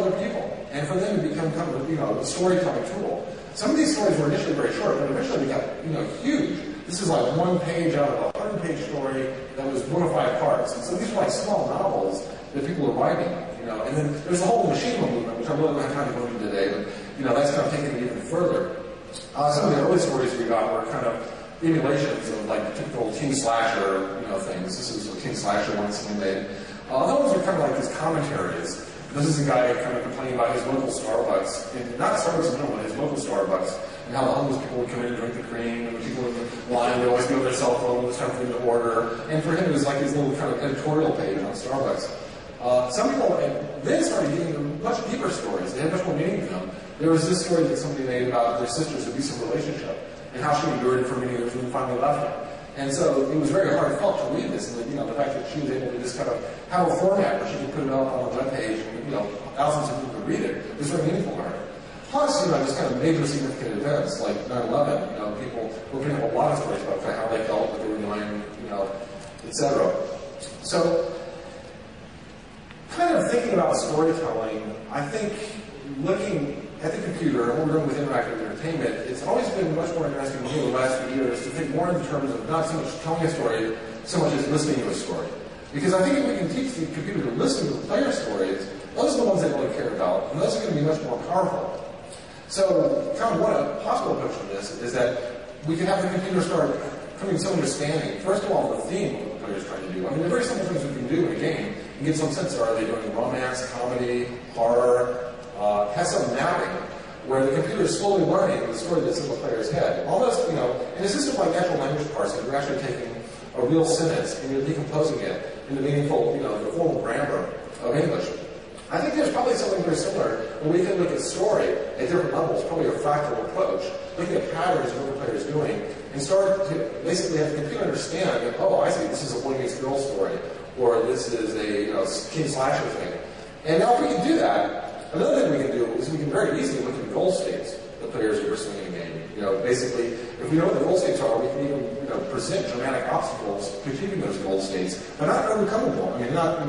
other people, and for them to become kind of a storytelling tool. Some of these stories were initially very short, but eventually became huge. This is like one page out of a 100-page story that was one of 5 parts. And so these were like small novels that people were writing, And then there's the whole machinima movement, which I really don't have time to go into today, but that's kind of taken it even further. Some of the early stories we got were kind of emulations of like typical teen slasher, things. This is a teen slasher one somebody made. Those are kind of like these commentaries. This is a guy kind of complaining about his local Starbucks, and not Starbucks in general, but his local Starbucks, and how the homeless people would come in and drink the cream, and the people in the line would always go to their cell phone when it was time for them to order. And for him, it was like his little kind of editorial page on Starbucks. Some people then started getting much deeper stories. They had much more meaning to them. There was this story that somebody made about their sister's abusive relationship, and how she endured it for many years and then finally left him. And so it was very heartfelt to read this, and the fact that she was able to just kind of have a format where she could put it up on a web page, and thousands of people could read it, was very meaningful to her. Plus, just kind of major significant events like 9/11. People were putting up a lot of stories about how they felt, what they were doing, etc. So, kind of thinking about storytelling, I think looking at the computer and what we're doing with interactive entertainment, it's always been much more interesting to me in the last few years to think more in terms of not so much telling a story, so much as listening to a story. Because I think if we can teach the computer to listen to the player stories, those are the ones they really care about, and those are going to be much more powerful. So, kind of one possible approach to this is that we can have the computer start coming to some understanding, first of all, the theme of what the player is trying to do. I mean, there are very simple things we can do in a game and get some sense of, are they doing romance, comedy, horror, has some mapping, where the computer is slowly learning the story that's in the player's head. Almost, in a system like natural language parsing, you're actually taking a real sentence and you're decomposing it into meaningful, the formal grammar of English. I think there's probably something very similar when we can look at story at different levels, probably a fractal approach, looking at patterns of what the player is doing, and start to basically have the computer understand that, oh, I see, this is a boy meets girl story, or this is a teen slasher thing. And now if we can do that, another thing we can do is we can very easily look at the goal states the players are pursuing in a game. Basically, if we know what the goal states are, we can even, present dramatic obstacles to achieving those goal states, but not overcomable. I mean, not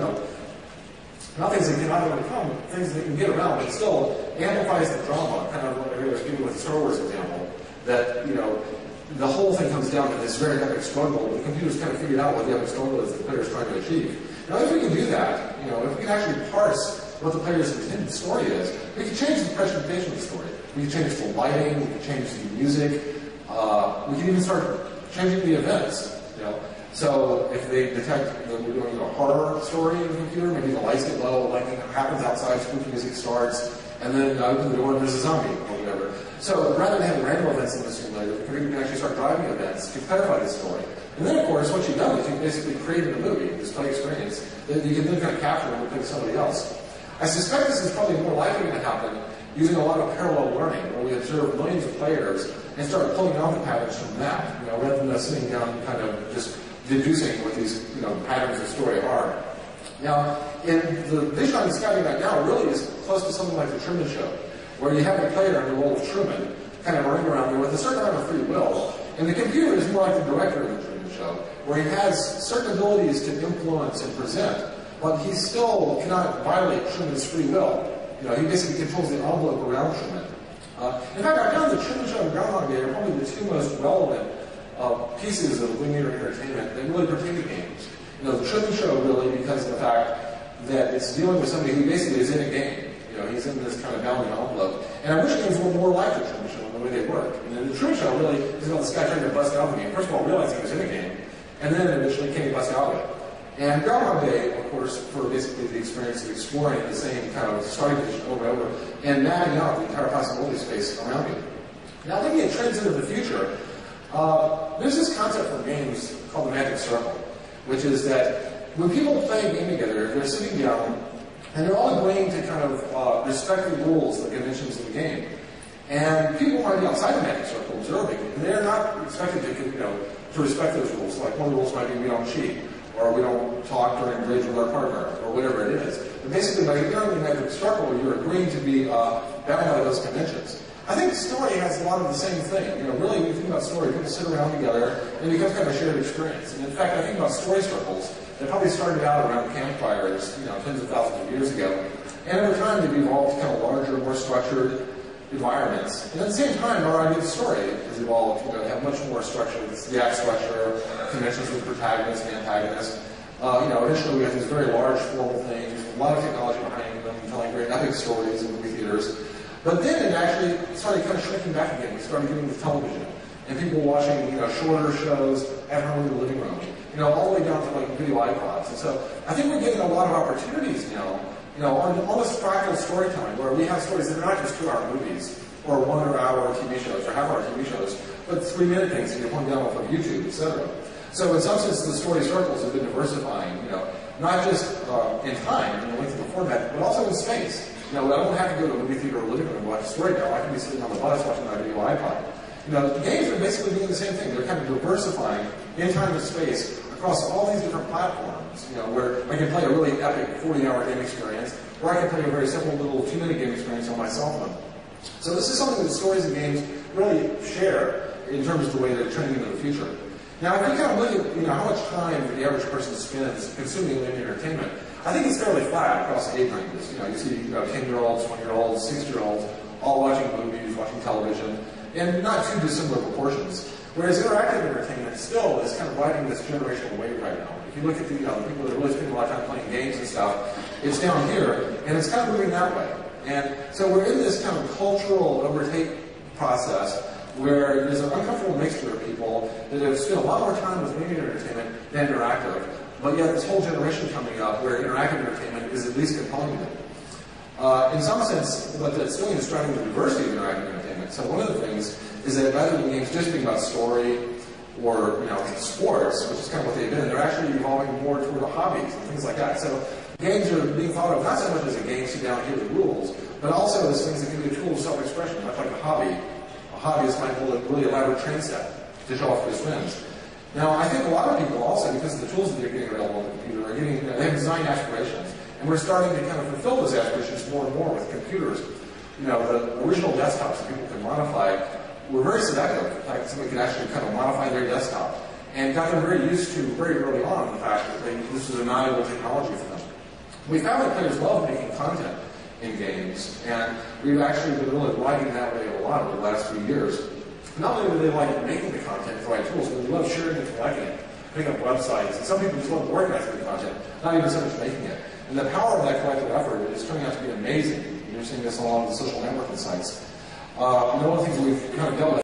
things that cannot overcome, things that can get around, but still amplifies the drama, kind of what I was doing with the Star Wars example, that, the whole thing comes down to this very epic struggle. The computer's kind of figured out what the epic struggle is the player's trying to achieve. Now, if we can do that, if we can actually parse what the player's intended story is, we can change the presentation of the story. We can change the lighting, we can change the music, we can even start changing the events, So if they detect that we're doing a horror story in the computer, maybe the lights get low, lightning happens outside, spooky music starts, and then open the door and there's a zombie or whatever. So rather than having random events in the simulator, the computer can actually start driving events to clarify the story. And then, of course, what you've done is you've basically created a movie, this play experience, that you can then kind of capture and put somebody else. I suspect this is probably more likely to happen using a lot of parallel learning, where we observe millions of players and start pulling out the patterns from that, rather than sitting down and kind of just deducing what these, patterns of story are. Now, in the vision I'm describing right now really is close to something like the Truman Show, where you have a player in the role of Truman kind of running around there with a certain amount of free will, and the computer is more like the director of the Truman Show, where he has certain abilities to influence and present, but he still cannot violate Truman's free will. He basically controls the envelope around Truman. In fact, I found the Truman Show and Groundhog Day are probably the two most relevant pieces of linear entertainment that really pertain to games. The Truman Show really because of the fact that it's dealing with somebody who basically is in a game. He's in this kind of bounding envelope. And I wish games were more like the Truman Show in the way they work. And the Truman Show really is about this guy trying to bust out of the game. First of all, realizing he was in a game, and then eventually can he bust out of it. And Groundhog Day, of course, for basically the experience of exploring the same kind of starting position over and over, and mapping out the entire possibility space around you. Now, looking at trends into the future, there's this concept for games called the magic circle, which is that when people play a game together, they're sitting down, and they're all agreeing to kind of respect the rules, the conventions of the game. And people might be outside the magic circle observing, and they're not expected to respect those rules. Like one of the rules might be we don't cheat, or we don't talk during bridge with our partner, or whatever it is. But basically, by entering the magic circle, you're agreeing to be bound by those conventions. I think story has a lot of the same thing. Really, when you think about story, people sit around together, and it becomes kind of a shared experience. And in fact, I think about story circles that probably started out around campfires, tens of thousands of years ago. And over time, time, they've evolved to kind of larger, more structured environments. And at the same time, our idea of story has evolved, to have much more structure. It's the act structure, conventions with protagonists and antagonists. Initially we had these very large, formal things, a lot of technology behind them, telling great epic stories in movie theaters. But then it actually started kind of shrinking back again. We started getting with television. And people watching, shorter shows at home in the living room, all the way down to like video iPods. And so I think we're getting a lot of opportunities now, on almost fractal storytelling, where we have stories that are not just 2-hour movies, or 1 or hour TV shows, or half-hour TV shows, but 3-minute things that you can down off of YouTube, etc. So in some sense, the story circles have been diversifying, not just in time, in the length of the format, but also in space. I don't have to go to a movie theater or living room and watch a story now. I can be sitting on the bus watching my video iPod. The games are basically doing the same thing. They're kind of diversifying in time and space across all these different platforms, where I can play a really epic 40-hour game experience, or I can play a very simple little 2-minute game experience on my cell phone. So this is something that stories and games really share in terms of the way they're trending into the future. Now, if you kind of look at how much time the average person spends consuming linear entertainment, I think it's fairly flat across age ranges. You see 10-year-olds, 20-year-olds, 60-year-olds all watching movies, watching television, and not too dissimilar proportions. Whereas interactive entertainment still is kind of riding this generational wave right now. If you look at the people that are really spending a lot of time playing games and stuff, it's down here, and it's kind of moving that way. And so we're in this kind of cultural overtake process where there's an uncomfortable mixture of people that have spent a lot more time with linear entertainment than interactive, but yet this whole generation coming up where interactive entertainment is at least compelling to them. In some sense, what that's doing is driving the diversity of interactive entertainment. So one of the things is that rather than games just being about story or sports, which is kind of what they've been, they're actually evolving more toward the hobbies and things like that. So games are being thought of not so much as a game, sit down, hear the rules, but also as things that can be a tool of self-expression, much like a hobby. A hobbyist might hold a really elaborate train set to show off to his friends. Now, I think a lot of people also, because of the tools that they're getting available on the computer, are getting, they have design aspirations. And we're starting to kind of fulfill those aspirations more and more with computers. The original desktops that people can modify were very seductive. In fact, somebody could actually kind of modify their desktop and got them very used to, very early on, the fact that this was a valuable technology for them. We found that players love making content in games, and we've actually been really riding that way a lot over the last few years. Not only do they like making the content with the right tools, but they love sharing it, collecting it, putting up websites, and some people just love organizing the content, not even so much making it. And the power of that collective effort is turning out to be amazing. You're seeing this along the social networking sites. One of the things we've kind of dealt with